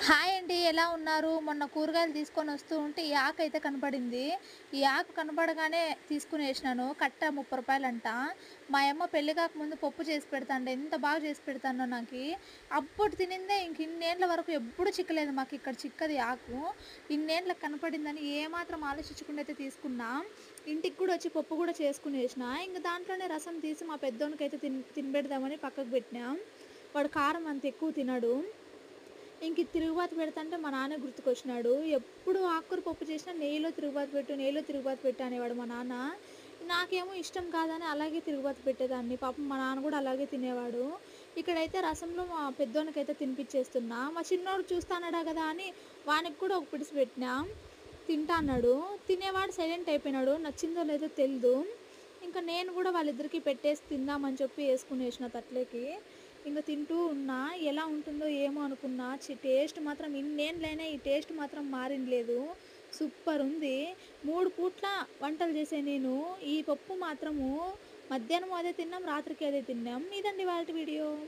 Hi అండి. ఎలా ఉన్నారు? మొన్న కూరగాయలు తీసుకొని వస్తూ ఉంటే ఈ ఆకైతే కనపడింది. ఈ ఆకు కనపడగానే తీసుకునేసినాను. కట్ట రూ. 30 మా యమ్మ పెళ్లి కాకముందు పప్పు చేసి పెడతాండే. ఎంత బాగా చేసి పెడతాందో నాకి. అప్పుడు తినిందే ఇంక ఇన్నేండ్ల వరకు ఎప్పుడు చిక్కలేదు మాకిక్కడ చిక్కది ఆకు. ఇన్నేండ్లకు కనపడిందని ఏమాత్రం ఆలోచించకుండా అయితే తీసుకున్నా. ఇంటికి కూడా వచ్చి పప్పు కూడా చేసుకునేసినా. ఇంక దాంట్లోనే రసం తీసి మా పెద్దోనికైతే తినబెడదామని పక్కకు పెట్టినా. వాడు కారం అంత ఎక్కువ తినడు. ఇంక ఇది తిరుగుబాతు పెడతంటే మా నాన్న గుర్తుకొచ్చినాడు. ఎప్పుడు ఆకుకూర పప్పు చేసినా నెయ్యిలో తిరుగుబాతు పెట్టు, నెయ్యిలో తిరుగుబాతు పెట్టు అనేవాడు మా నాన్న. నాకేమో ఇష్టం కాదని అలాగే తిరుగుబాతు పెట్టేదాన్ని. పాపం మా నాన్న కూడా అలాగే తినేవాడు. ఇక్కడైతే రసంలో మా పెద్దోనికైతే తినిపిచ్చేస్తున్నా. మా చిన్నోడు చూస్తానడా కదా అని వానికి కూడా ఒక పిడిసి పెట్టినా. తింటా అన్నాడు. తినేవాడు సైలెంట్ అయిపోయినాడు. నచ్చిందో లేదో తెలీదు. ఇంకా నేను కూడా వాళ్ళిద్దరికీ పెట్టేసి తిందామని చెప్పి ఏసుకునేసిన తట్లేకి. ఇంక తింటూ ఉన్నా. ఎలా ఉంటుందో ఏమో అనుకున్నా. టేస్ట్ మాత్రం ఇన్నేండ్లైనా ఈ టేస్ట్ మాత్రం మారిండ్లేదు. సూపరుంది. 3 పూట్ల వంటలు చేసే నేను ఈ పప్పు మాత్రము మధ్యాహ్నం అదే తిన్నాం, రాత్రికి అదే తిన్నాం. ఇదండి ఇవాల్టి వీడియో.